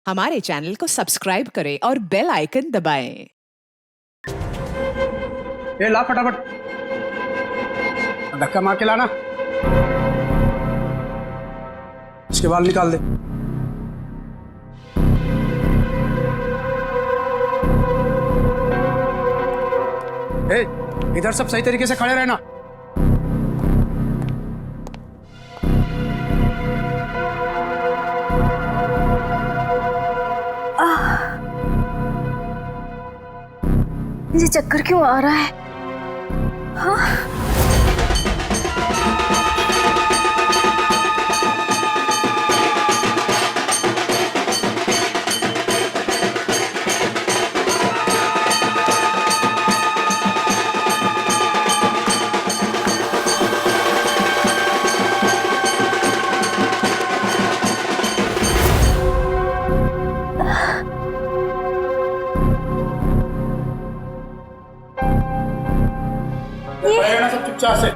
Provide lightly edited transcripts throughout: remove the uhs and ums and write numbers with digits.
हमारे चैनल को सब्सक्राइब करें और बेल आइकन दबाएं। ये ला फटाफट, धक्का मार के लाना। इसके बाल निकाल दे। ए, इधर सब सही तरीके से खड़े रहना। मुझे चक्कर क्यों आ रहा है? हाँ? सब चुपचाप से।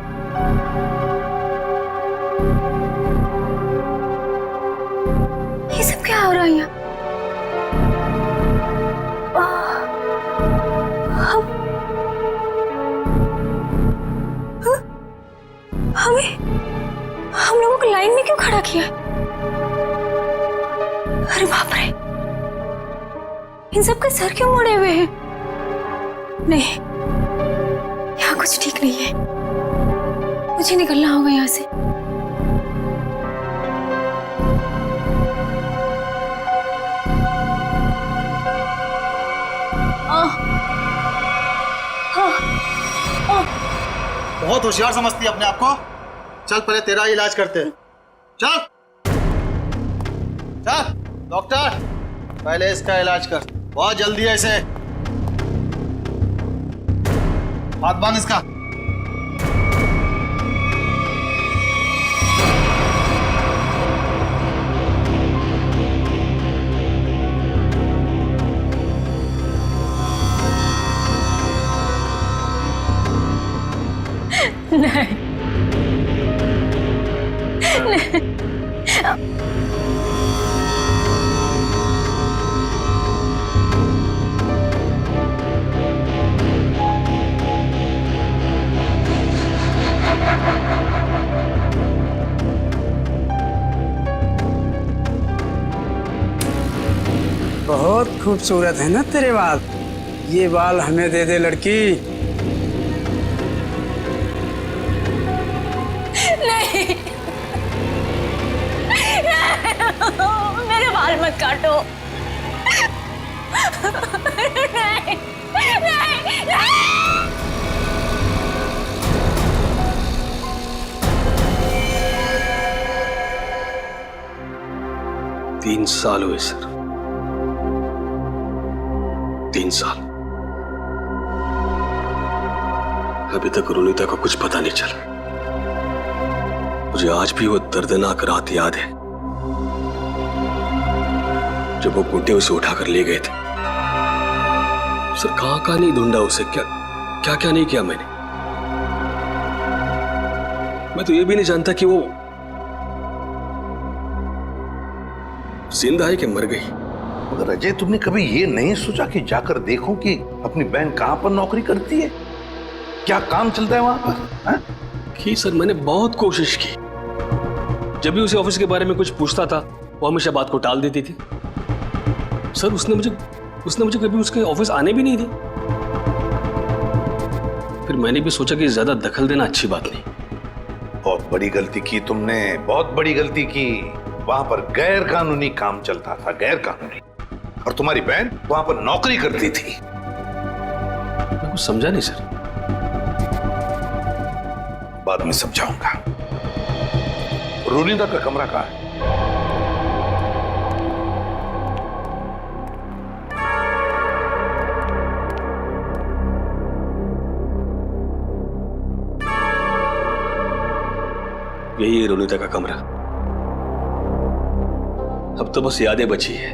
ये सब क्या हो रहा है यहाँ? हम लोगों को लाइन में क्यों खड़ा किया? अरे बाप रे, इन सब के सर क्यों मुड़े हुए हैं? नहीं, यहाँ कुछ ठीक नहीं है। मुझे निकलना होगा यहाँ से। बहुत होशियार समझती है अपने आप को। चल पहले तेरा इलाज करते हैं। चल चल डॉक्टर, पहले इसका इलाज कर। बहुत जल्दी है इसे। हाथ बांध इसका। नहीं, बहुत खूबसूरत है ना तेरे बाल। ये बाल हमें दे दे लड़की। नहीं, मेरे बाल मत काटो। नहीं, नहीं, नहीं। 3 साल हुए सर, 3 साल। अभी तक रुनीता को कुछ पता नहीं चला। मुझे आज भी वो दर्दनाक रात याद है जब वो गुंडे उसे उठाकर ले गए थे। सर कहां कहां नहीं ढूंढा उसे, क्या क्या क्या नहीं किया मैंने। मैं तो ये भी नहीं जानता कि वो जिंदा है कि मर गई। मगर अजय, तुमने कभी ये नहीं सोचा कि जाकर देखो कि अपनी बहन कहां पर नौकरी करती है, क्या काम चलता है वहां पर? हा? की सर, मैंने बहुत कोशिश की। जब भी उसे ऑफिस के बारे में कुछ पूछता था वो हमेशा बात को टाल देती थी। सर उसने मुझे कभी उसके ऑफिस आने भी नहीं दी। फिर मैंने भी सोचा कि ज्यादा दखल देना अच्छी बात नहीं। बहुत बड़ी गलती की तुमने, बहुत बड़ी गलती की। वहां पर गैर कानूनी काम चलता था, गैर कानूनी। और तुम्हारी बहन वहां पर नौकरी करती थी। मैं कुछ समझा नहीं सर। बाद में समझाऊंगा। रुनीता का कमरा कहां है? यही है रुनीता का कमरा। अब तो बस यादें बची है।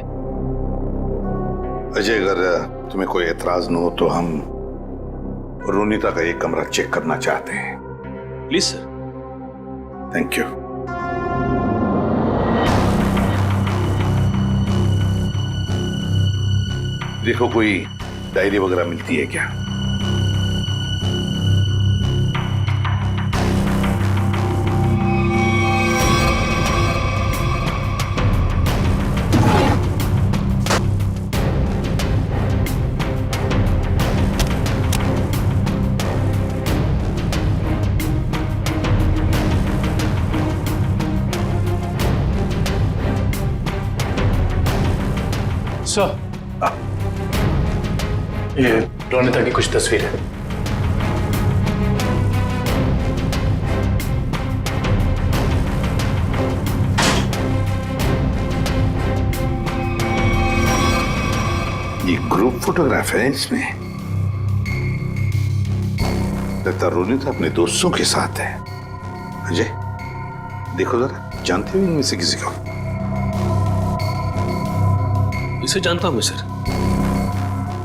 अजय, अगर तुम्हें कोई एतराज न हो तो हम रुनीता का एक कमरा चेक करना चाहते हैं। Please sir. Thank you. देखो कोई डायरी वगैरह मिलती है क्या? सर, ये रोनिता की कुछ तस्वीरें। ये ग्रुप फोटोग्राफ है इसमें। लगता रोनिता अपने दोस्तों के साथ है। अजय देखो जरा, जानते हो इनमें से किसी को? इसे जानता हूं मैं सर,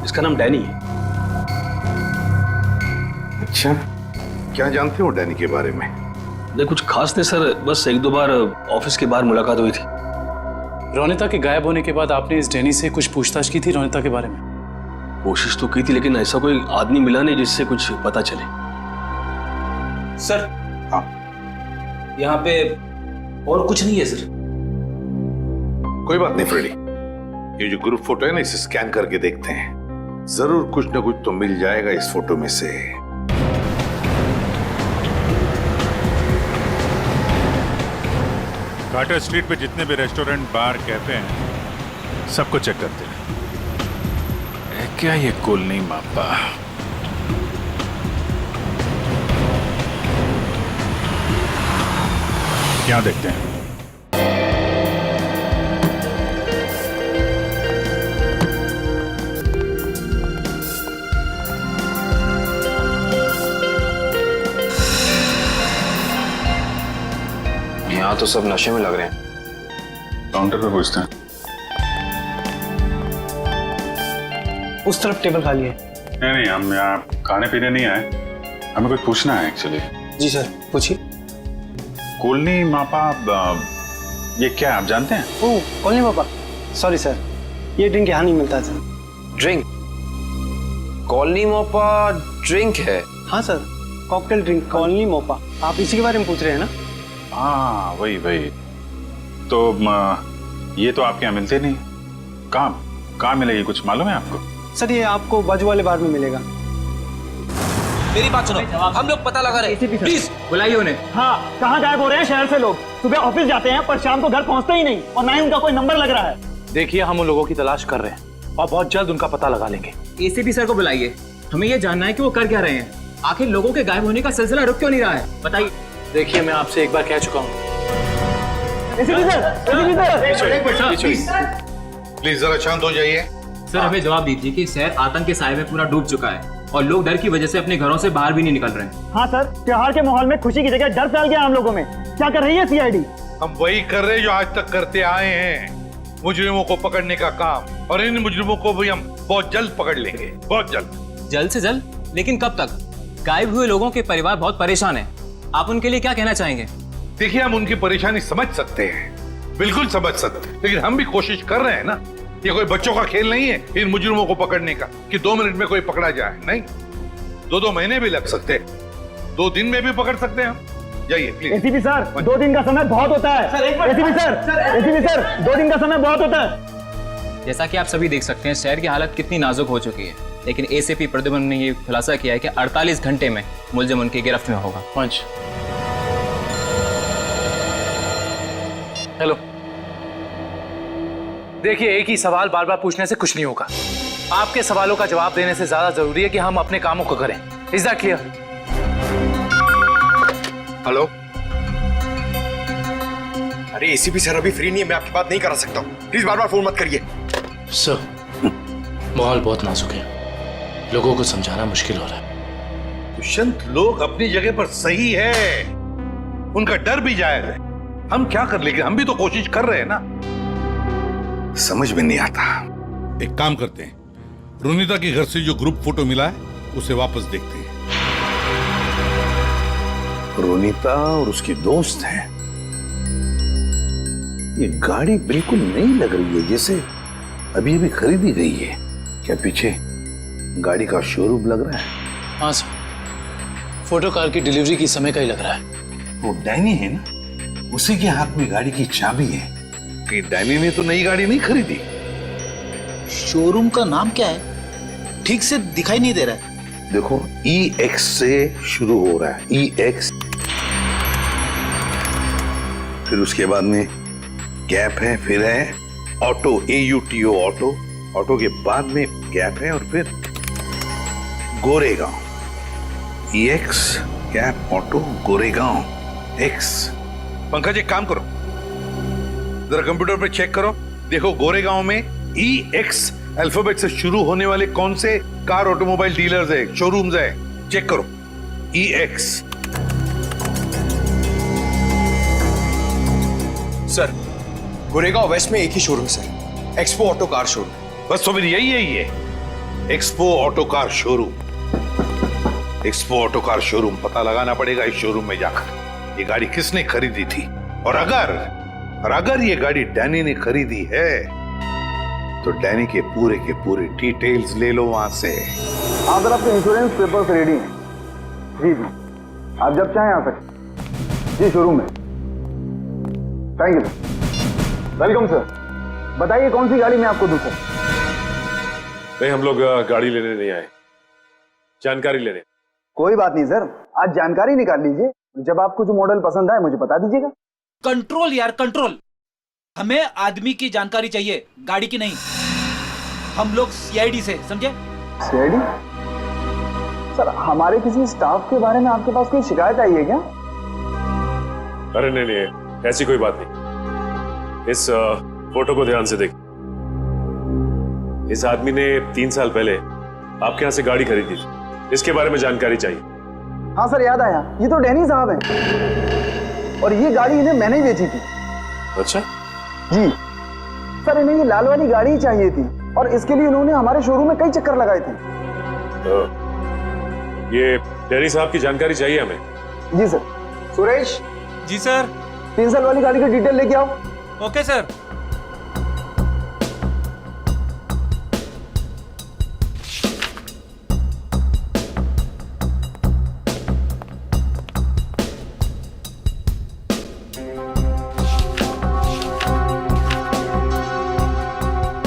इसका नाम डैनी है। अच्छा, क्या जानते हो डैनी के बारे में? नहीं कुछ खास नहीं सर, बस एक दो बार ऑफिस के बाहर मुलाकात हुई थी। रोनिता के गायब होने के बाद आपने इस डैनी से कुछ पूछताछ की थी रोनिता के बारे में? कोशिश तो की थी, लेकिन ऐसा कोई आदमी मिला नहीं जिससे कुछ पता चले। सर, हाँ यहाँ पे और कुछ नहीं है सर। कोई बात नहीं फ्रेडी, ये जो ग्रुप फोटो है ना, इसे स्कैन करके देखते हैं, जरूर कुछ ना कुछ तो मिल जाएगा इस फोटो में से। कार्टर स्ट्रीट पे जितने भी रेस्टोरेंट, बार, कैफे हैं, सबको चेक करते हैं। क्या ये कॉलोनी मापा? क्या देखते हैं? यहाँ तो सब नशे में लग रहे हैं। काउंटर पे पूछते हैं। उस तरफ टेबल खाली है। नहीं, हम यहाँ खाने पीने नहीं आए, हमें कुछ पूछना है एक्चुअली। जी सर, पूछिए। कॉलोनी मापा, ये क्या है आप जानते हैं? ओह, कॉलोनी पापा, सॉरी सर, ये ड्रिंक यहाँ नहीं मिलता sir. Drink? Colony Mopa drink है? हाँ sir, cocktail drink colony Mopa. आप इसी के बारे में पूछ रहे हैं ना? हाँ वही। तो ये तो आपके यहाँ मिलते नहीं। कहाँ मिलेगी, कुछ मालूम है आपको? सर ये आपको बाजू वाले बार में मिलेगा। मेरी बात सुनो, हम लोग पता लगा रहे हैं, प्लीज बुलाइए उन्हें। हाँ, कहाँ गायब हो रहे हैं शहर से लोग? सुबह ऑफिस जाते हैं पर शाम को घर पहुँचते ही नहीं, और ना ही उनका कोई नंबर लग रहा है। देखिए, हम उन लोगों की तलाश कर रहे हैं और बहुत जल्द उनका पता लगा लेंगे। एसीपी सर को बुलाइए, हमें ये जानना है कि वो कर क्या रहे हैं। आखिर लोगों के गायब होने का सिलसिला रुक क्यों नहीं रहा है, बताइए। देखिए, मैं आपसे एक बार कह चुका हूँ। प्लीज जरा शांत हो जाइए। सर हमें जवाब दीजिए कि शहर आतंक के साए में पूरा डूब चुका है और लोग डर की वजह से अपने घरों से बाहर भी नहीं निकल रहे हैं। हाँ सर, त्योहार के माहौल में खुशी की जगह डर फैल गया हम लोगों में। क्या कर रही है सीआईडी? हम वही कर रहे हैं जो आज तक करते आए हैं, मुजरिमों को पकड़ने का काम, और इन मुजरिमों को भी हम बहुत जल्द पकड़ लेंगे, बहुत जल्द। जल्द से जल्द? लेकिन कब तक? गायब हुए लोगों के परिवार बहुत परेशान हैं। आप उनके लिए क्या कहना चाहेंगे? देखिए, हम उनकी परेशानी समझ सकते हैं, बिल्कुल समझ सकते हैं, लेकिन हम भी कोशिश कर रहे हैं ना। ये कोई बच्चों का खेल नहीं है इन मुजरिमों को पकड़ने का कि 2 मिनट में कोई पकड़ा जाए। नहीं, 2 महीने भी लग सकते हैं, 2 दिन में भी पकड़ सकते हैं हम। जाइए प्लीज। एसीपी सर, 2 दिन का समय बहुत होता है। एसीपी सर, 2 दिन का समय बहुत होता है। जैसा कि आप सभी देख सकते हैं, शहर की हालत कितनी नाजुक हो चुकी है, लेकिन एसीपी प्रद्युम्न ने ये खुलासा किया है कि 48 घंटे में मुलजिम उनकी गिरफ्त में होगा। पंच, हेलो। देखिए, एक ही सवाल बार बार पूछने से कुछ नहीं होगा। आपके सवालों का जवाब देने से ज्यादा जरूरी है कि हम अपने कामों को करें। Is that clear? हेलो। अरे एसीपी सर अभी फ्री नहीं है, मैं आपकी बात नहीं करा सकता हूँ, प्लीज बार बार फोन मत करिए। सर, माहौल बहुत नाजुक है, लोगों को समझाना मुश्किल हो रहा है। दुष्यंत, लोग अपनी जगह पर सही है, उनका डर भी जायज है। हम क्या कर लेंगे, हम भी तो कोशिश कर रहे हैं ना। समझ में नहीं आता। एक काम करते हैं, रोनिता के घर से जो ग्रुप फोटो मिला है उसे वापस देखते हैं। रोनिता और उसके दोस्त हैं। ये गाड़ी बिल्कुल नई लग रही है, जैसे अभी अभी खरीदी गई है। क्या पीछे गाड़ी का शोरूम लग रहा है? हाँ सर, फोटो कार की डिलीवरी की समय का ही लग रहा है। वो डैनी है ना, उसी के हाथ में गाड़ी की चाबी है। कि डैनी ने तो नई गाड़ी नहीं खरीदी। शोरूम का नाम क्या है? ठीक से दिखाई नहीं दे रहा है। देखो EX से शुरू हो रहा है, EX, फिर उसके बाद में गैप है, फिर है ऑटो, AUTO ऑटो, ऑटो के बाद में गैप है और फिर Goregaon, EX gap auto Goregaon X। Pankaj एक काम करो, जरा कंप्यूटर पे चेक करो, देखो गोरेगांव में EX अल्फाबेट से शुरू होने वाले कौन से कार ऑटोमोबाइल डीलर्स है, शोरूम्स है, चेक करो। EX। सर गोरेगांव वेस्ट में एक ही showroom sir, expo auto car showroom. बस तो फिर यही है, ये expo auto car showroom. Expo auto car showroom पता लगाना पड़ेगा इस शोरूम में जाकर ये गाड़ी किसने खरीदी थी, और अगर ये गाड़ी डैनी ने खरीदी है तो डैनी के पूरे डिटेल्स ले लो वहां से। हाँ सर, आपके इंश्योरेंस पेपर्स रेडी हैं। जी जी, आप जब चाहें आ सकते। जी शोरूम में। Thank you sir, welcome sir. बताइए कौन सी गाड़ी में आपको दूं सर? नहीं, हम लोग गाड़ी लेने नहीं आए, जानकारी लेने। कोई बात नहीं सर, आज जानकारी निकाल लीजिए, जब आपको जो मॉडल पसंद आए मुझे बता दीजिएगा। कंट्रोल यार कंट्रोल, हमें आदमी की जानकारी चाहिए, गाड़ी की नहीं। हम लोग CID से, समझे? CID? सर हमारे किसी स्टाफ के बारे में आपके पास कोई शिकायत आई है क्या? अरे नहीं, ऐसी कोई बात नहीं। इस फोटो को ध्यान से देख। इस आदमी ने 3 साल पहले आपके यहाँ से गाड़ी खरीदी थी, इसके बारे में जानकारी चाहिए। हाँ सर याद आया, ये तो डैनी साहब हैं और ये गाड़ी इन्हें मैंने ही बेची थी। अच्छा जी सर, इन्हें ये लाल वाली गाड़ी ही चाहिए थी और इसके लिए उन्होंने हमारे शोरूम में कई चक्कर लगाए थे। ये डैनी साहब की जानकारी चाहिए हमें। जी सर। सुरेश। जी सर। 3 साल वाली गाड़ी की डिटेल लेके आओ। Okay sir.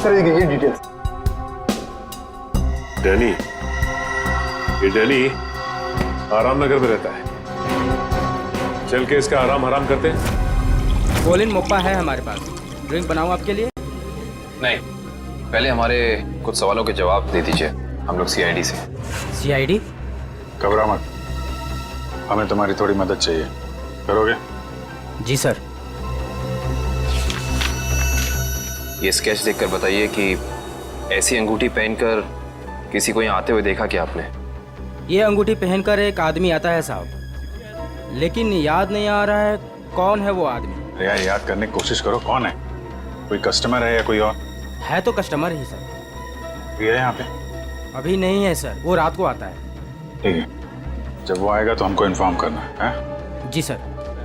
सर ये डिटेल्स। डैनी, ये डैनी आराम नगर में रहता है, चल के इसका आराम हराम करते हैं। कोलिन मोप्पा है हमारे पास, ड्रिंक बनाऊं आपके लिए? नहीं, पहले हमारे कुछ सवालों के जवाब दे दीजिए, हम लोग CID से। CID? घबरा मत, हमें तुम्हारी थोड़ी मदद चाहिए, करोगे? जी सर। ये स्केच देखकर बताइए कि ऐसी अंगूठी पहनकर किसी को यहाँ आते हुए देखा क्या आपने? ये अंगूठी पहनकर एक आदमी आता है साहब, लेकिन याद नहीं आ रहा है कौन है वो आदमी। यार याद करने की कोशिश करो, कौन है? कोई कस्टमर है या कोई और? है तो कस्टमर ही सर। ये है यहाँ पे? अभी नहीं है सर, वो रात को आता है। ठीक है, जब वो आएगा तो हमको इन्फॉर्म करना है। जी सर,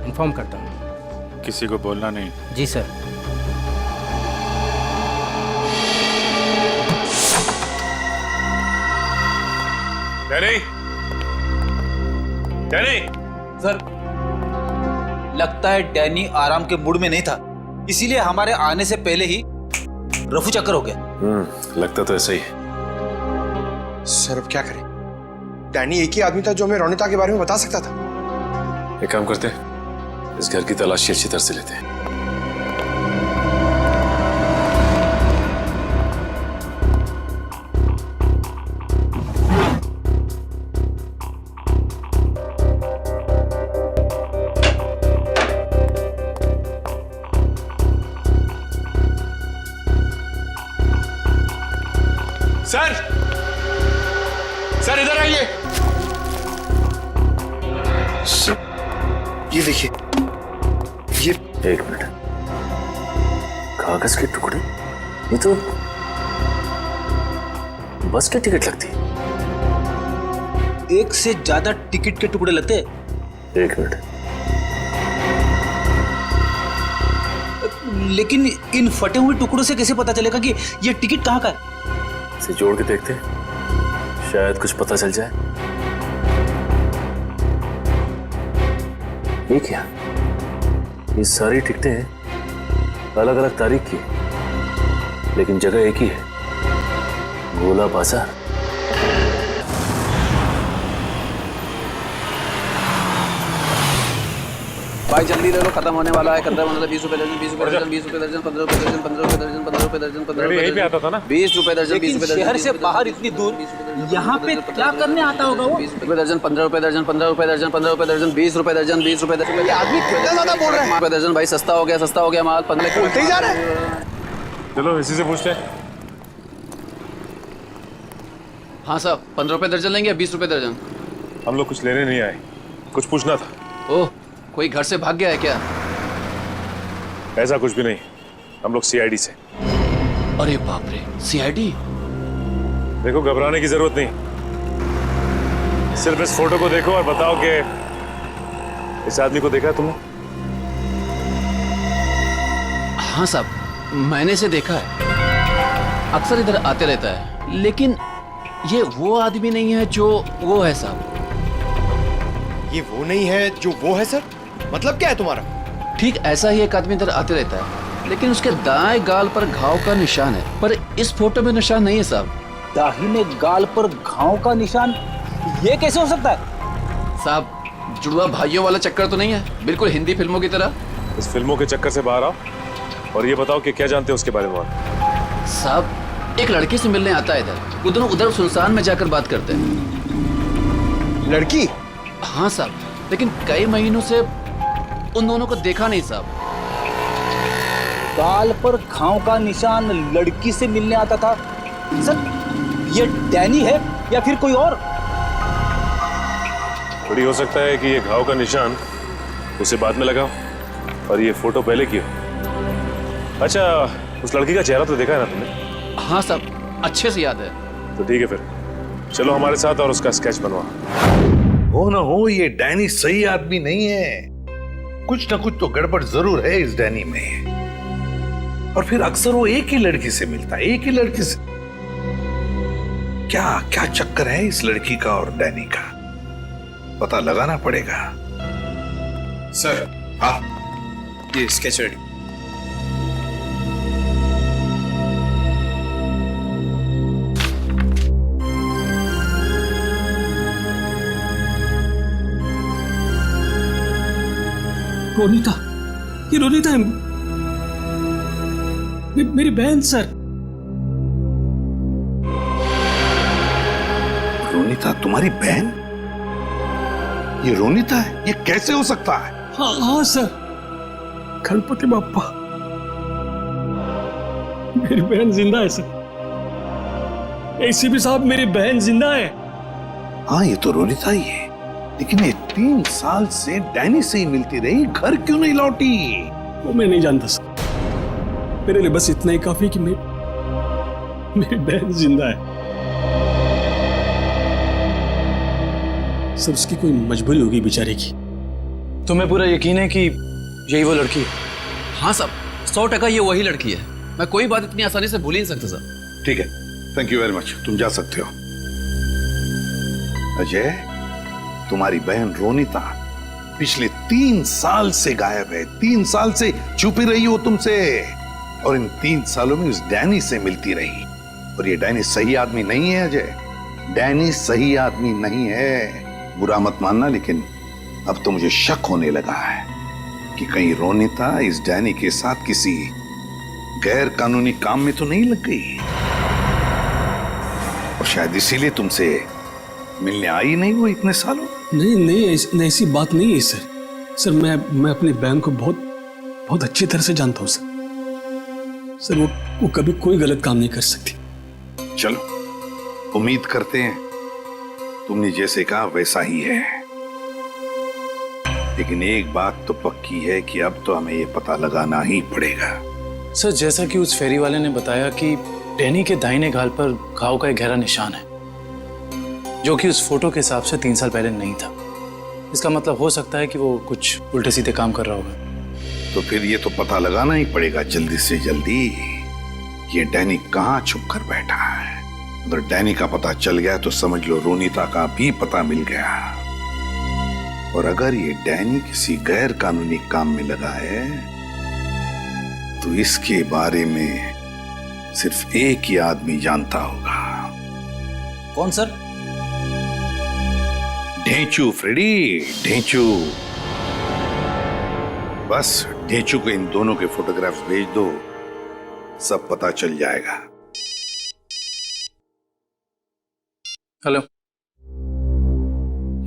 इन्फॉर्म करता हूँ। किसी को बोलना नहीं। जी सर। डैनी सर, लगता है डैनी आराम के मूड में नहीं था, इसीलिए हमारे आने से पहले ही रफू चक्कर हो गया। लगता तो ऐसा ही है। सर अब क्या करें? डैनी एक ही आदमी था जो हमें रोनिता के बारे में बता सकता था। एक काम करते हैं, इस घर की तलाशी अच्छी तरह से लेते हैं। सर, सर इधर आइए। ये देखिए, ये 1 मिनट, कागज के टुकड़े? ये तो बस की टिकट लगती है। एक से ज्यादा टिकट के टुकड़े लगते हैं। 1 मिनट, लेकिन इन फटे हुए टुकड़ों से कैसे पता चलेगा कि ये टिकट कहाँ का है? इसे जोड़ के देखते, शायद कुछ पता चल जाए। ये क्या? ये सारी टिकटें अलग अलग तारीख की, लेकिन जगह एक ही है, गोला बाजार। भाई जल्दी ले लो, खत्म होने वाला है। 15 20 रुपए दर्जन, 20 रुपए दर्जन, 20 रुपए दर्जन, 15 रुपए दर्जन, 15 रुपए दर्जन, 15 रुपए दर्जन, 15 रुपए यहीं पे आता था ना? 20 रुपए दर्जन, 20 रुपए दर्जन। शहर से बाहर इतनी दूर यहाँ पे क्या करने आता होगा वो? 20 रुपए दर्जन, 15 रुपए दर्जन, 15 रुपए दर्जन, 15 रुपए दर्जन, 20 रुपए दर्जन, 20 रुपए दर्जन। ये आदमी कितना ज्यादा बोल रहा है। रुपए दर्जन भाई, सस्ता हो गया माल। 15 बोलते ही जा रहा है। चलो इसी से पूछते हैं। हाँ साहब, 15 रुपए दर्जन लेंगे या 20 रुपए दर्जन? हम लोग कुछ लेने नहीं आए, कुछ पूछना था। ओह, कोई घर से भाग गया है क्या? ऐसा कुछ भी नहीं, हम लोग सीआईडी से। अरे बाप रे, सीआईडी? देखो घबराने की जरूरत नहीं, सिर्फ इस फोटो को देखो और बताओ कि इस आदमी को देखा तुमने? हाँ साहब, मैंने इसे देखा है, अक्सर इधर आते रहता है, लेकिन ये वो आदमी नहीं है जो वो है साहब। ये वो नहीं है जो वो है सर? मतलब क्या है तुम्हारा? ठीक ऐसा ही एक आदमी इधर आते रहता है, लेकिन उसके दाएं गाल पर घाव का निशान है, पर इस फोटो में निशान नहीं है साहब। दाहिने गाल पर घाव का निशान? ये कैसे हो सकता है साहब? जुड़वा भाइयों वाला चक्कर तो नहीं है, बिल्कुल हिंदी फिल्मों की तरह। इस फिल्मों के चक्कर से बाहर आओ और ये बताओ कि क्या जानते हो उसके बारे में। साहब, एक लड़की से मिलने आता है इधर, वो दोनों उधर सुनसान में जाकर बात करते हैं। लड़की? हाँ साहब, लेकिन कई महीनों से उन दोनों को देखा नहीं साहब। गाल पर घाव का निशान, लड़की से मिलने आता था? सर, ये डैनी है या फिर कोई और? थोड़ी हो सकता है कि ये घाव का निशान उसे बाद में लगा और ये फोटो पहले की हो। अच्छा, उस लड़की का चेहरा तो देखा है ना तुमने? हाँ साहब, अच्छे से याद है। तो ठीक है, फिर चलो हमारे साथ और उसका स्केच बनवा। हो ना हो, ये डैनी सही आदमी नहीं है। कुछ ना कुछ तो गड़बड़ जरूर है इस डैनी में। और फिर अक्सर वो एक ही लड़की से मिलता है, एक ही लड़की से। क्या क्या चक्कर है इस लड़की का और डैनी का? पता लगाना पड़ेगा। सर, हाँ, ये स्केच रेडी। रोनीता, ये रोनीता है, मेरी बहन सर। रोनीता तुम्हारी बहन? ये रोनीता है? ये कैसे हो सकता है? हाँ सर, गणपति बाप्पा, मेरी बहन जिंदा है सर। एसीपी साहब, मेरी बहन जिंदा है। हाँ, ये तो रोनीता ही है, लेकिन ये 3 साल से डैनी से ही मिलती रही, घर क्यों नहीं लौटी? वो मैं नहीं जानता सर, मेरे लिए बस इतना ही काफी कि मेरी बहन जिंदा है। सर, उसकी कोई मजबूरी होगी बेचारे की। तुम्हें पूरा यकीन है कि यही वो लड़की है? हाँ साहब, 100% ये वही लड़की है। मैं कोई बात इतनी आसानी से भूल ही नहीं सकता सर। ठीक है, थैंक यू वेरी मच, तुम जा सकते हो। अजय, तुम्हारी बहन रोनीता पिछले 3 साल से गायब है। 3 साल से छुपी रही हो तुमसे, और इन 3 सालों में उस डैनी से मिलती रही। और ये डैनी सही आदमी नहीं है अजय, डैनी सही आदमी नहीं है। बुरा मत मानना, लेकिन अब तो मुझे शक होने लगा है कि कहीं रोनीता इस डैनी के साथ किसी गैर कानूनी काम में तो नहीं लग गई, और शायद इसीलिए तुमसे मिलने आई नहीं वो इतने सालों। नहीं, ऐसी बात नहीं है सर। सर, मैं अपनी बहन को बहुत अच्छी तरह से जानता हूँ सर। वो कभी कोई गलत काम नहीं कर सकती। चलो, उम्मीद करते हैं तुमने जैसे कहा वैसा ही है। लेकिन एक बात तो पक्की है कि अब तो हमें ये पता लगाना ही पड़ेगा। सर, जैसा कि उस फेरी वाले ने बताया कि डैनी के दाहिने गाल पर घाव का एक गहरा निशान है, जो कि उस फोटो के हिसाब से 3 साल पहले नहीं था। इसका मतलब हो सकता है कि वो कुछ उल्टे सीधे काम कर रहा होगा। तो फिर ये तो पता लगाना ही पड़ेगा जल्दी से जल्दी, ये डैनी कहाँ छुप कर बैठा है। अगर डैनी का पता चल गया तो समझ लो रोनीता का भी पता मिल गया। और अगर ये डैनी किसी गैर कानूनी काम में लगा है तो इसके बारे में सिर्फ एक ही आदमी जानता होगा। कौन सर? ढेंचू फ्रेडी, ढेंचू। बस ढेंचू को इन दोनों के फोटोग्राफ्स भेज दो, सब पता चल जाएगा। हेलो,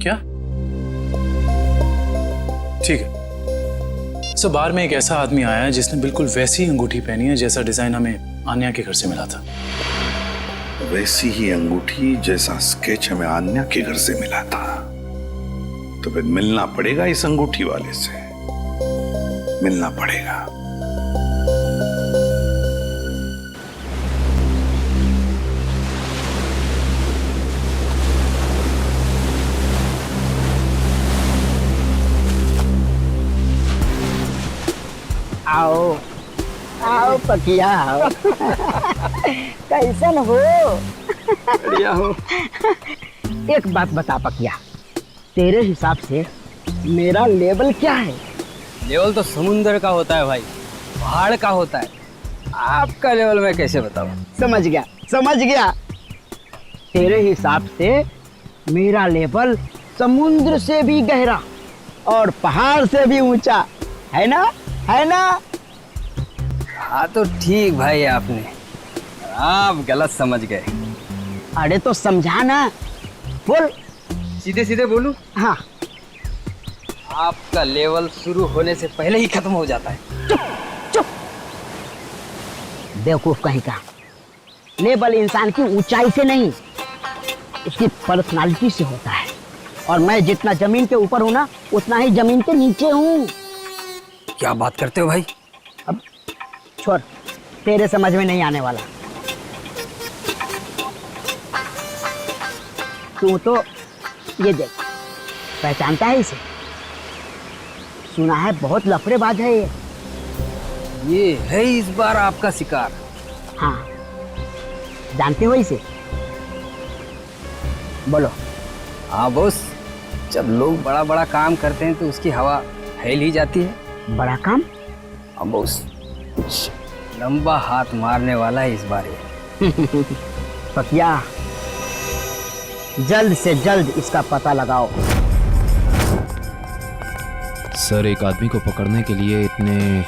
क्या? ठीक है सर, बार में एक ऐसा आदमी आया है जिसने बिल्कुल वैसी अंगूठी पहनी है जैसा डिजाइन हमें आन्या के घर से मिला था। वैसी ही अंगूठी जैसा स्केच हमें आन्या के घर से मिला था। तो फिर मिलना पड़ेगा इस अंगूठी वाले से, मिलना पड़ेगा। आओ आओ पकिया आओ। कैसन हो? बढ़िया हो। एक बात बता पकिया, तेरे हिसाब से मेरा लेवल क्या है? लेवल तो समुंदर का होता है भाई, पहाड़ का होता है। आपका लेवल मैं कैसे बताऊं? समझ गया समझ गया। तेरे हिसाब से मेरा लेवल समुद्र से भी गहरा और पहाड़ से भी ऊंचा है ना? है ना? हाँ तो ठीक भाई, आपने आप गलत समझ गए। अरे तो समझा ना, बोल। सीधे सीधे बोलूं? हाँ। आपका लेवल शुरू होने से पहले ही खत्म हो जाता है। चुप चुप, बेवकूफ कहीं का। लेवल इंसान की ऊंचाई से नहीं, उसकी पर्सनालिटी से होता है। और मैं जितना जमीन के ऊपर हूं ना, उतना ही जमीन के नीचे हूं। क्या बात करते हो भाई? अब छोड़, तेरे समझ में नहीं आने वाला। तू तो ये देख, पहचानता है इसे? सुना है बहुत लफड़ेबाज है ये है इस बार आपका शिकार। हाँ, जानते हो इसे? बोलो। हाँ बॉस, जब लोग बड़ा बड़ा काम करते हैं तो उसकी हवा फैल ही जाती है। बड़ा काम? हाँ बॉस, कुछ लंबा हाथ मारने वाला है इस बार ये। पकिया, जल्द से जल्द इसका पता लगाओ। सर, एक आदमी को पकड़ने के लिए इतने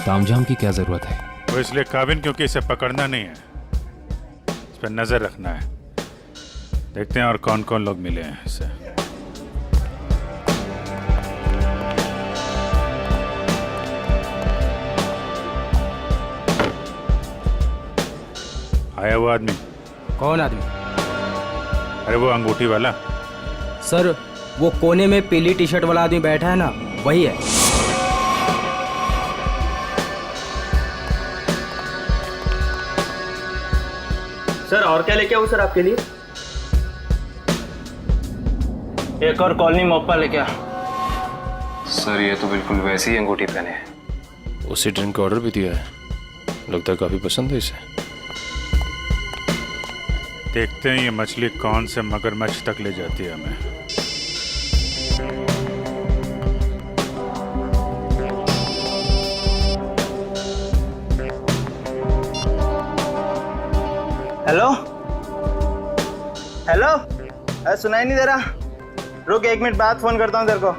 तामझाम की क्या जरूरत है? वो इसलिए काबिन क्योंकि इसे पकड़ना नहीं है, इस पर नजर रखना है। देखते हैं और कौन कौन लोग मिले हैं इससे। आया वो आदमी? कौन आदमी? अरे वो अंगूठी वाला। सर, वो कोने में पीली टी शर्ट वाला आदमी बैठा है ना, वही है। सर, और क्या लेके आऊं सर आपके लिए? एक और कॉलोनी मोप्पा लेके आ। सर, ये तो बिल्कुल वैसी ही अंगूठी पहने है। उसी ड्रिंक का ऑर्डर भी दिया है, लगता है काफी पसंद है इसे। देखते हैं ये मछली कौन से मगरमच्छ तक ले जाती है हमें। हेलो हेलो, अरे सुनाई नहीं दे रहा? रुक, 1 मिनट बाद फोन करता हूँ तेरे को।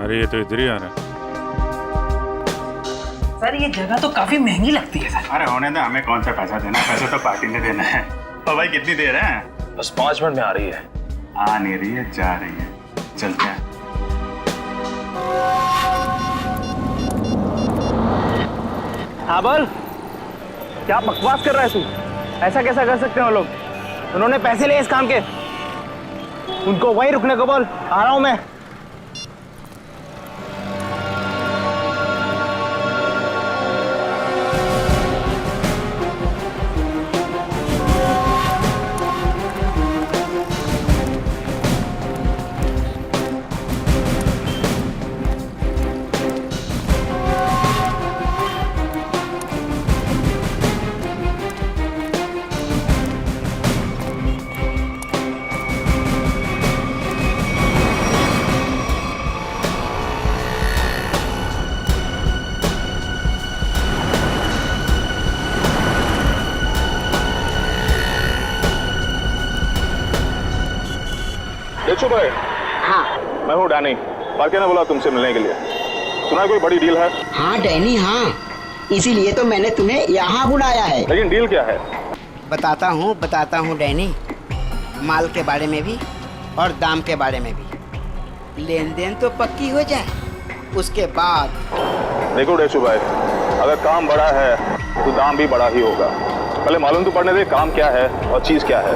अरे ये तो इधर ही आ रहा है। सर, ये जगह तो काफी महंगी लगती है सर। अरे होने दे, हमें कौन सा पैसा देना है, पैसा तो पार्टी ने देना है। और भाई कितनी देर है? बस 5 मिनट में आ रही है। आ नहीं रही है, जा रही है। चलते हैं। हाँ बोल, क्या बकवास कर रहा है तू? ऐसा कैसा कर सकते हैं वो लोग? उन्होंने पैसे लिए इस काम के। उनको वहीं रुकने को बोल, आ रहा हूं मैं। सुबह। हाँ मैं हूँ डैनी। पार्के ने बोला तुमसे मिलने के लिए। सुना कोई बड़ी डील है? हाँ डैनी हाँ, इसीलिए तो मैंने तुम्हें यहाँ बुलाया है। लेकिन डील क्या है? बताता हूँ डैनी। माल के बारे में भी और दाम के बारे में भी। लेन देन तो पक्की हो जाए, उसके बाद। देखो डेशु भाई, अगर काम बड़ा है तो दाम भी बड़ा ही होगा। पहले मालूम तो पड़ने दे काम क्या है और चीज क्या है।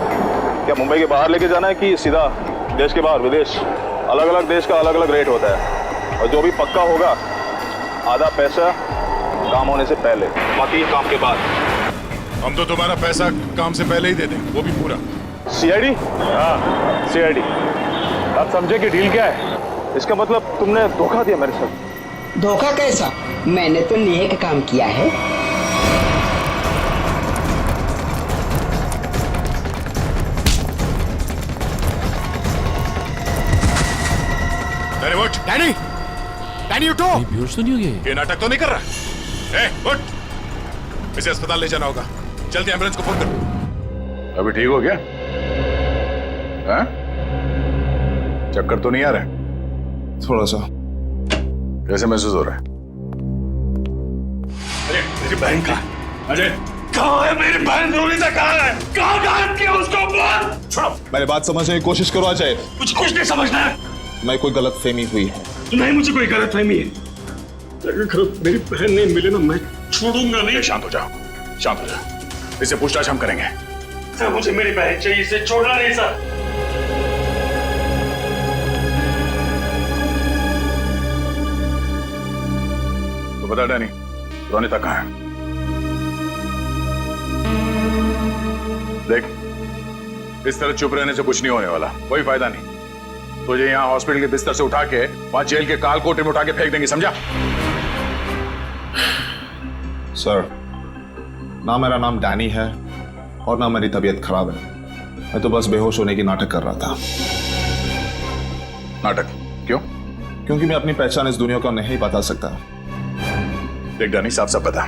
क्या मुंबई के बाहर लेके जाना है कि सीधा देश के बाहर? विदेश अलग अलग देश का अलग अलग रेट होता है, और जो भी पक्का होगा आधा पैसा काम होने से पहले, बाकी काम के बाद। हम तो तुम्हारा पैसा काम से पहले ही दे दें, वो भी पूरा। सीआईडी? हाँ सीआईडी। आप समझे कि डील क्या है? इसका मतलब तुमने धोखा दिया मेरे साथ। धोखा कैसा? मैंने तो नेक काम किया है। अरे उठ डैनी, डैनी उठो। बेहोश तो नहीं हो गए? ये नाटक तो नहीं कर रहा? उठ, इसे अस्पताल ले जाना होगा। जल्दी एम्बुलेंस को फोन करो। अभी ठीक हो गया? हाँ? चक्कर तो नहीं आ रहा? थोड़ा सा। कैसे महसूस हो रहा है? अरे मेरी बहन कहाँ? अरे कहाँ है मेरी बहन? रोनिता कहाँ है? कहाँ गायब किया उसको? बोल। छोड़ो। मेरी बात समझने की कोशिश करो अजय। मुझे कुछ नहीं समझना है। मैं कोई गलत फहमी हुई है? नहीं, मुझे कोई गलत फहमी है। अगर मेरी बहन नहीं मिले ना, मैं छोड़ूंगा नहीं। शांत हो जाओ, शांत हो जाओ। इससे पूछताछ हम करेंगे। सर मुझे मेरी बहन चाहिए, इसे छोड़ना नहीं सर। तो बता डैनी, रोनिता कहाँ है? देख, इस तरह चुप रहने से कुछ नहीं होने वाला, कोई फायदा नहीं। तुझे यहाँ हॉस्पिटल के बिस्तर से उठा के वहां जेल के काल कोठरी में उठा के फेंक देंगे, समझा? सर, ना मेरा नाम डैनी है और ना मेरी तबीयत खराब है। मैं तो बस बेहोश होने की नाटक कर रहा था। नाटक? क्यों? क्योंकि मैं अपनी पहचान इस दुनिया को नहीं बता सकता। देख डैनी, साफ साफ बता,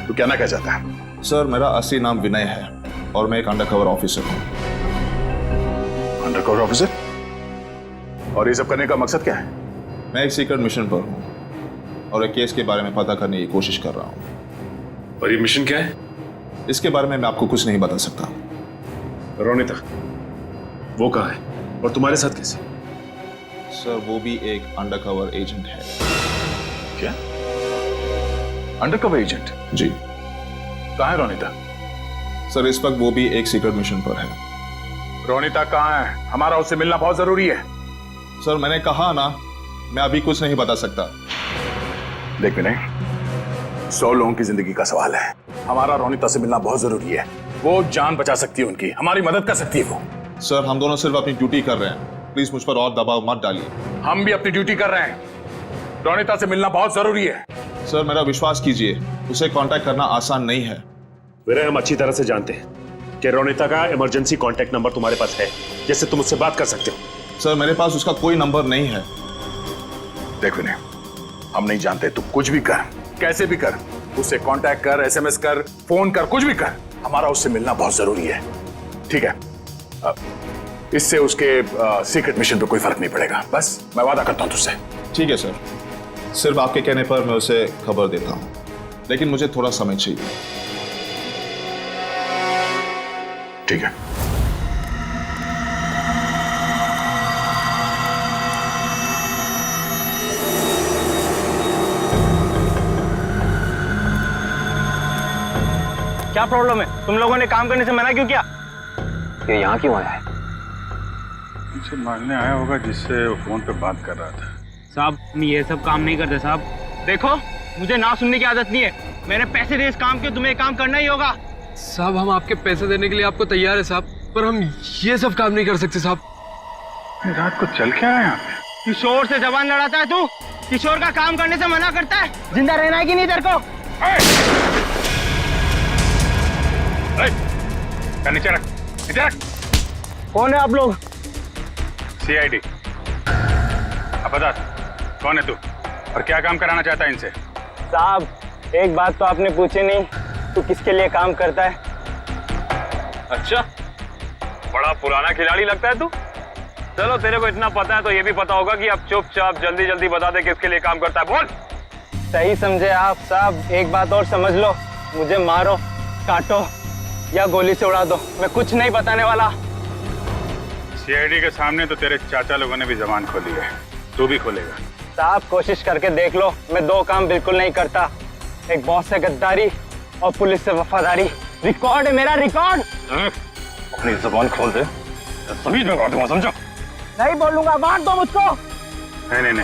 तू क्या ना कह जाता है? सर, मेरा असली नाम विनय है और मैं एक अंडरकवर ऑफिसर हूँ। Undercover officer? और ये सब करने का मकसद क्या है? मैं एक सीक्रेट मिशन पर हूँ और एक केस के बारे में पता करने की कोशिश कर रहा हूँ। और ये मिशन क्या है? इसके बारे में मैं आपको कुछ नहीं बता सकता। रोनिता वो कहाँ है और तुम्हारे साथ कैसे? सर, वो भी एक अंडरकवर एजेंट है। क्या? Undercover agent? जी। कहाँ है रोनिता? सर, इस वक्त वो भी एक सीक्रेट मिशन पर है। रोनिता कहाँ है? हमारा उससे मिलना बहुत जरूरी है। सर, मैंने कहा ना, मैं अभी कुछ नहीं बता सकता। देख विनय, 100 लोगों की जिंदगी का सवाल है। हमारा रोनिता से मिलना बहुत जरूरी है। वो जान बचा सकती है उनकी, हमारी मदद कर सकती है वो। सर, हम दोनों सिर्फ अपनी ड्यूटी कर रहे हैं। प्लीज मुझ पर और दबाव मत डालिए। हम भी अपनी ड्यूटी कर रहे हैं। रोनिता से मिलना बहुत जरूरी है। सर, मेरा विश्वास कीजिए, उसे कांटेक्ट करना आसान नहीं है। विनय, हम अच्छी तरह से जानते हैं कि रोनिता का इमरजेंसी कांटेक्ट नंबर तुम्हारे पास है, जिससे तुम उससे बात कर सकते हो। सर, मेरे पास उसका कोई नंबर नहीं है। देख विनय, हम नहीं जानते, तू कुछ भी कर, कैसे भी कर, उससे कांटेक्ट कर, एसएमएस कर, फोन कर, कुछ भी कर, हमारा उससे मिलना बहुत जरूरी है। ठीक है? इससे उसके सीक्रेट मिशन पे कोई फर्क नहीं पड़ेगा। बस मैं वादा करता हूं तुझसे। ठीक है सर, सिर्फ आपके कहने पर मैं उसे खबर देता हूं, लेकिन मुझे थोड़ा समय चाहिए। ठीक है। क्या प्रॉब्लम है? तुम लोगों ने काम करने से मना क्यों किया? ये यहाँ क्यों आया है? मुझे मारने आया होगा, जिससे फोन पे बात कर रहा था। साहब, हम ये सब काम नहीं करते साहब। देखो, मुझे ना सुनने की आदत नहीं है। मैंने पैसे दिए इस काम के, तुम्हें काम करना ही होगा। साहब, हम आपके पैसे देने के लिए आपको तैयार है साहब, पर हम ये सब काम नहीं कर सकते साहब। रात को चल क्या है यहाँ पे? किशोर से जबान लड़ाता है तू? किशोर का काम करने से मना करता है? जिंदा रहना है कि नहीं तेरे को? नीचे रख, नीचे रख। कौन है आप लोग? सीआईडी। अब बता, कौन है तू और क्या काम कराना चाहता है इनसे? साहब, एक बात तो आपने पूछी नहीं, तू किसके लिए काम करता है? अच्छा, बड़ा पुराना खिलाड़ी लगता है तू। चलो तेरे को इतना पता है तो ये भी पता होगा कि अब चुपचाप जल्दी जल्दी बता दे किसके लिए काम करता है। बोल। सही समझे आप साहब। एक बात और समझ लो, मुझे मारो, काटो या गोली से उड़ा दो, मैं कुछ नहीं बताने वाला। सीआईडी के सामने तो तेरे चाचा लोगों ने भी जबान खोली है, तू भी खोलेगा। साहब कोशिश करके देख लो, मैं दो काम बिल्कुल नहीं करता, एक बॉस से गद्दारी और पुलिस से वफादारी। रिकॉर्ड है मेरा, रिकॉर्ड। अपनी जबान खोल दे, सभी में काट दूंगा, समझो? नहीं बोलूंगा, मार दो मुझको। नहीं,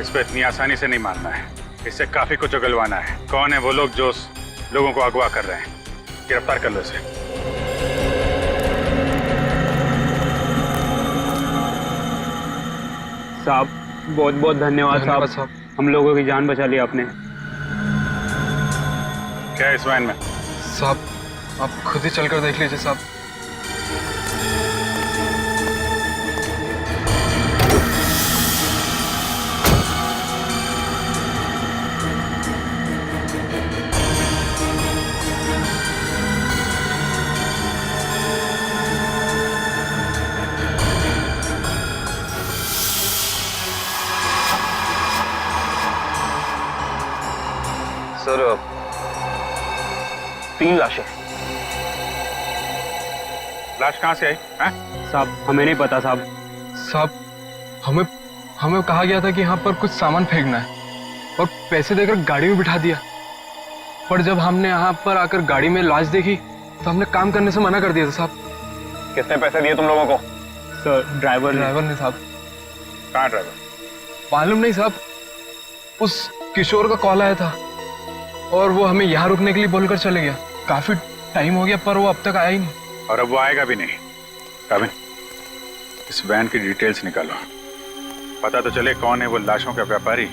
इस पे इतनी आसानी से नहीं मारना है, इससे काफी कुछ उगलवाना है। कौन है वो लोग जो उस लोगों को अगवा कर रहे हैं? गिरफ्तार कर लो इसे। साहब बहुत बहुत धन्यवाद साहब, हम लोगों की जान बचा ली आपने। क्या है इस वैन में? साहब आप खुद ही चलकर देख लीजिए साहब। सर 3 लाशें। लाश कहाँ से आई? साहब हमें नहीं पता साहब। साहब हमें कहा गया था कि यहाँ पर कुछ सामान फेंकना है और पैसे देकर गाड़ी में बिठा दिया, पर जब हमने यहाँ पर आकर गाड़ी में लाश देखी तो हमने काम करने से मना कर दिया था साहब। कितने पैसे दिए तुम लोगों को? सर ड्राइवर ने साहब। कहाँ ड्राइवर? मालूम नहीं साहब, उस किशोर का कॉल आया था और वो हमें यहाँ रुकने के लिए बोलकर चले गया। काफी टाइम हो गया पर वो अब तक आया ही नहीं। और अब वो आएगा भी नहीं। काबिन, इस वैन की डिटेल्स निकालो, पता तो चले कौन है वो लाशों का व्यापारी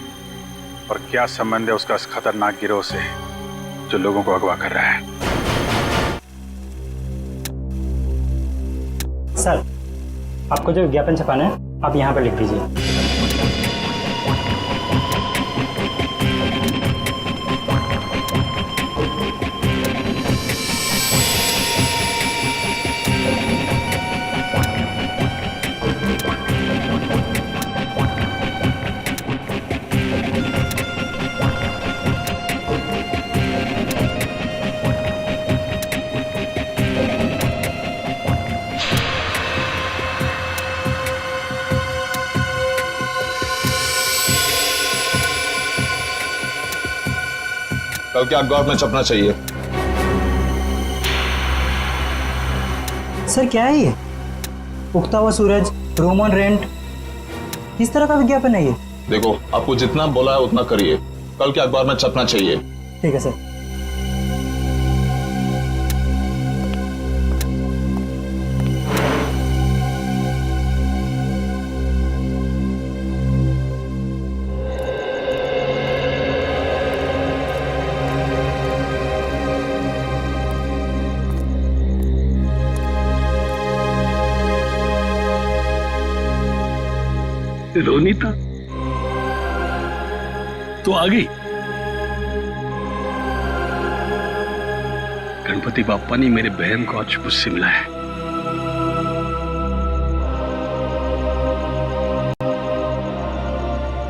और क्या संबंध है उसका इस खतरनाक गिरोह से जो लोगों को अगवा कर रहा है। सर आपको जो विज्ञापन छपाना है आप यहाँ पर लिख दीजिए। कल के अखबार में छपना चाहिए। सर क्या है ये? उगता हुआ सूरज, रूम ऑन रेंट, किस तरह का विज्ञापन है ये? देखो, आपको जितना बोला है उतना करिए, कल के अखबार में छपना चाहिए। ठीक है सर। रोनीता तो आ गई। गणपति बापा ने मेरे बहन को आज मुझसे मिला है।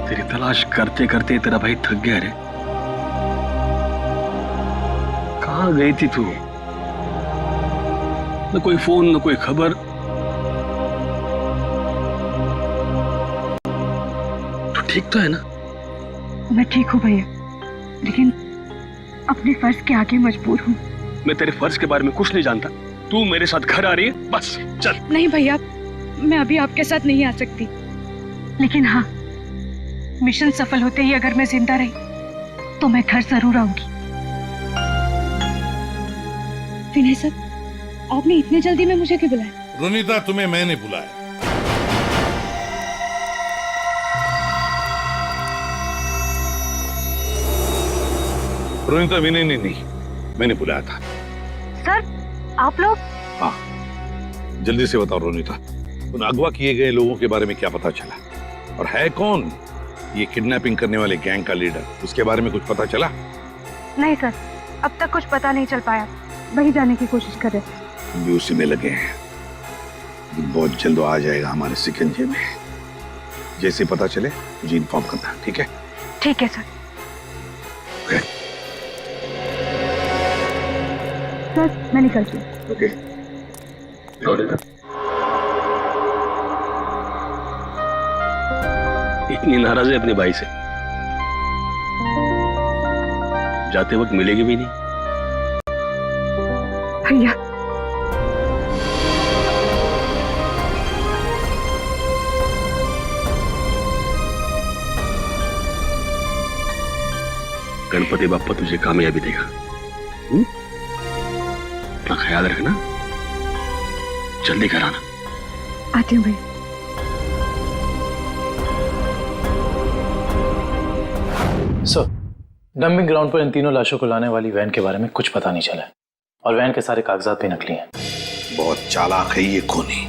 तेरी तलाश करते करते तेरा भाई थक गया रे। कहाँ गई थी तू? न कोई फोन न कोई खबर। ठीक तो है ना? मैं ठीक हूँ भैया, लेकिन अपने फर्ज के आगे मजबूर हूँ। मैं तेरे फर्ज के बारे में कुछ नहीं जानता। तू मेरे साथ घर आ रही है, बस चल। नहीं भैया, मैं अभी आपके साथ नहीं आ सकती, लेकिन हाँ, मिशन सफल होते ही अगर मैं जिंदा रही तो मैं घर जरूर आऊंगी। विनय सर, आपने इतनी जल्दी में मुझे क्यों बुलाया? रोनीता, तुम्हें मैंने बुलाया। रोनीता, विनय ने नहीं, मैंने बुलाया था। सर आप लोग? हाँ, जल्दी से बताओ रोनीता, उन अगवा किए गए लोगों के बारे में क्या पता चला? और है कौन ये किडनैपिंग करने वाले गैंग का लीडर? उसके बारे में कुछ पता चला? नहीं सर, अब तक कुछ पता नहीं चल पाया, वही जाने की कोशिश कर रहे थे। हम भी उसी में लगे हैं। बहुत जल्द वो आ जाएगा हमारे सिकंजे में। जैसे पता चले मुझे इन्फॉर्म करना, ठीक है? ठीक है सर। ओके। सर मैं निकलती हूँ। ओके। इतनी नाराज है अपने भाई से, जाते वक्त मिलेगी भी नहीं। भैया गणपति बाप्पा तुझे कामयाबी देगा। अपना ख्याल रखना, जल्दी कराना। आती हूँ भैया। सर, डंपिंग ग्राउंड पर इन तीनों लाशों को लाने वाली वैन के बारे में कुछ पता नहीं चला है और वैन के सारे कागजात भी नकली हैं। बहुत चालाक है ये खूनी,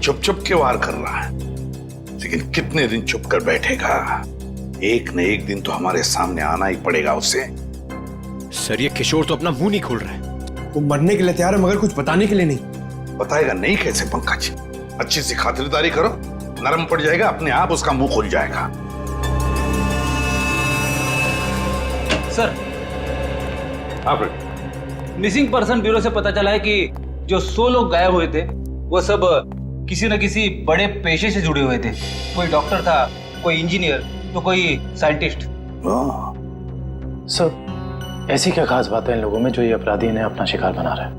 चुप चुप के वार कर रहा है, लेकिन कितने दिन चुप कर बैठेगा? एक न एक दिन तो हमारे सामने आना ही पड़ेगा उसे। सर ये किशोर तो अपना मुंह नहीं खोल रहा है। वो मरने के लिए तैयार है मगर कुछ बताने के लिए नहीं। बताएगा नहीं कैसे पंकज? अच्छी सी खातिरदारी करो, नरम पड़ जाएगा, अपने आप उसका मुंह खुल जाएगा। सर, मिसिंग पर्सन ब्यूरो से पता चला है कि जो 100 लोग गायब हुए थे वो सब किसी न किसी बड़े पेशे से जुड़े हुए थे। कोई डॉक्टर था, कोई इंजीनियर, तो कोई साइंटिस्ट। सर, ऐसी क्या खास बात है इन लोगों में जो ये अपराधी इन्हें अपना शिकार बना रहा है?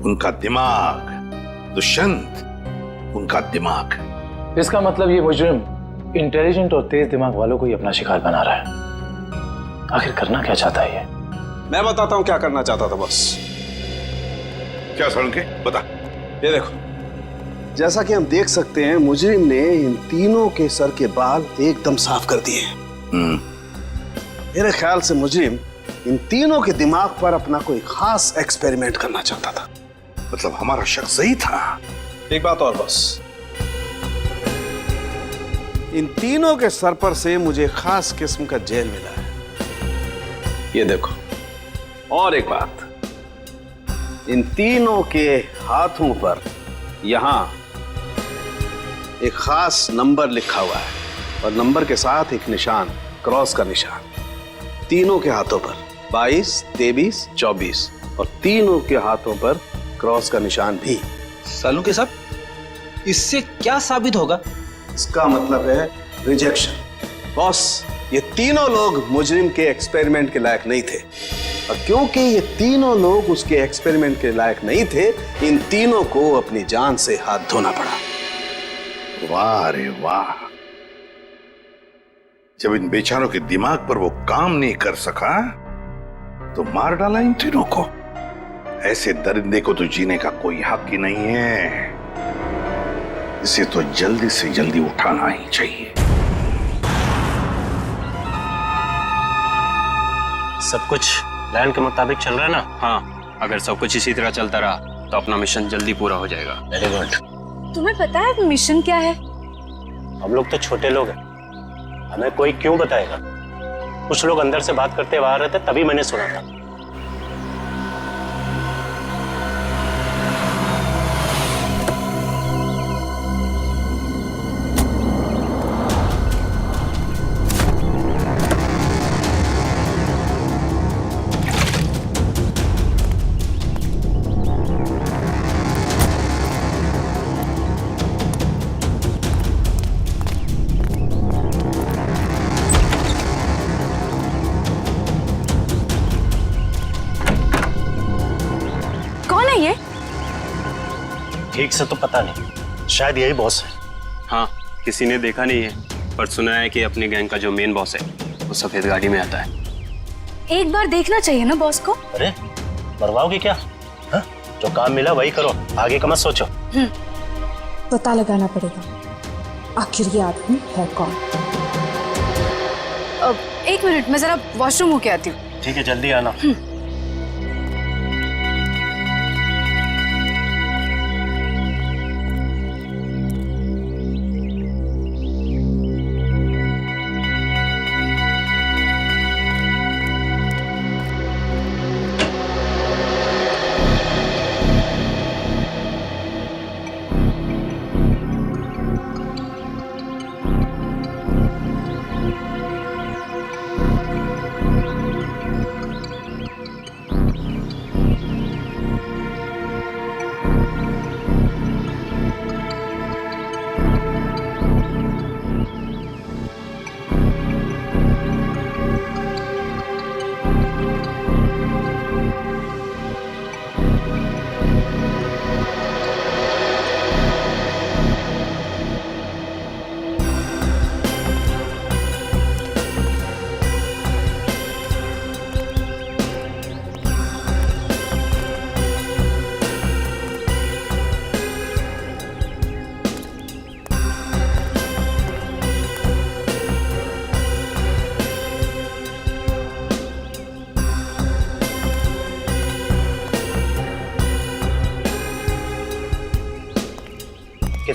उनका दिमाग दुष्यंत, उनका दिमाग। इसका मतलब ये मुजरिम इंटेलिजेंट और तेज दिमाग वालों को ही अपना शिकार बना रहा है। आखिर करना क्या चाहता है ये? मैं बताता हूँ क्या करना चाहता था बस। क्या सड़के बता। ये देखो, जैसा कि हम देख सकते हैं मुजरिम ने इन तीनों के सर के बाल एकदम साफ कर दिए। मेरे ख्याल से मुजरिम इन तीनों के दिमाग पर अपना कोई खास एक्सपेरिमेंट करना चाहता था। मतलब हमारा शक सही था। एक बात और बस, इन तीनों के सर पर से मुझे खास किस्म का जेल मिला है। ये देखो, और एक बात, इन तीनों के हाथों पर यहां एक खास नंबर लिखा हुआ है और नंबर के साथ एक निशान, क्रॉस का निशान। तीनों के हाथों पर 22, 23, 24 और तीनों के हाथों पर क्रॉस का निशान भी। सालू के साहब, इससे क्या साबित होगा? इसका मतलब है रिजेक्शन। बॉस, ये तीनों लोग मुजरिम के एक्सपेरिमेंट के लायक नहीं थे और क्योंकि ये तीनों लोग उसके एक्सपेरिमेंट के लायक नहीं थे, इन तीनों को अपनी जान से हाथ धोना पड़ा। वाह रे वाह, जब इन बेचारों के दिमाग पर वो काम नहीं कर सका तो मार डाला इन तीनों को। ऐसे दरिंदे को तो जीने का कोई हक ही नहीं है। इसे तो जल्दी से जल्दी उठाना ही चाहिए। सब कुछ प्लान के मुताबिक चल रहा है ना? हाँ, अगर सब कुछ इसी तरह चलता रहा तो अपना मिशन जल्दी पूरा हो जाएगा। Very good. तुम्हें पता है मिशन क्या है? हम लोग तो छोटे लोग हैं, हमें कोई क्यों बताएगा? कुछ लोग अंदर से बात करते हुए आ रहे थे, तभी मैंने सुना था। ठीक से तो पता नहीं, शायद यही बॉस है। हाँ, किसी ने देखा नहीं है, पर सुना है कि अपनी गैंग का जो मेन बॉस है वो सफेद गाड़ी में आता है। एक बार देखना चाहिए ना बॉस को। अरे मरवाओगे क्या? हा? जो काम मिला वही करो, आगे का मत सोचो। पता लगाना पड़ेगा आखिर ये आदमी है कौन। एक मिनट, मैं जरा वॉशरूम होके आती हूँ। ठीक है, जल्दी आना।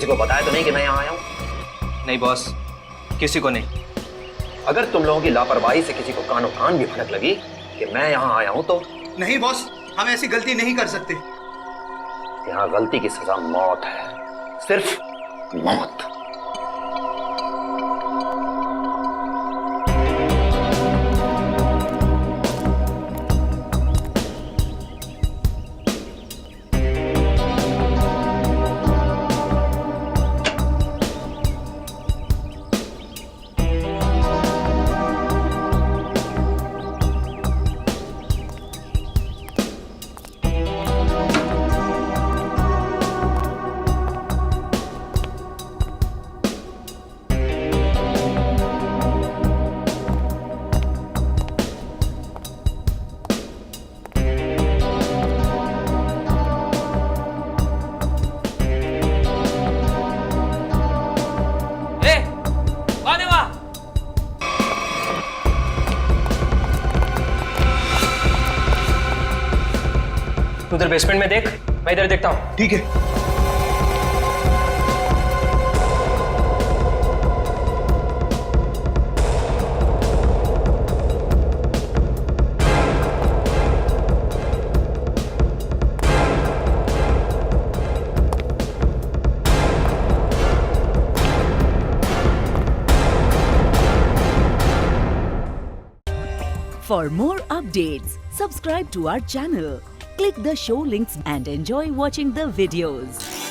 किसी को बताया तो नहीं कि मैं यहाँ आया हूँ? नहीं बॉस, किसी को नहीं। अगर तुम लोगों की लापरवाही से किसी को कानो कान भी भनक लगी कि मैं यहाँ आया हूँ तो? नहीं बॉस, हम ऐसी गलती नहीं कर सकते। यहाँ गलती की सजा मौत है, सिर्फ मौत। उधर बेसमेंट में देख, मैं इधर देखता हूँ। ठीक है। For more updates, subscribe to our channel. Click the show links and enjoy watching the videos.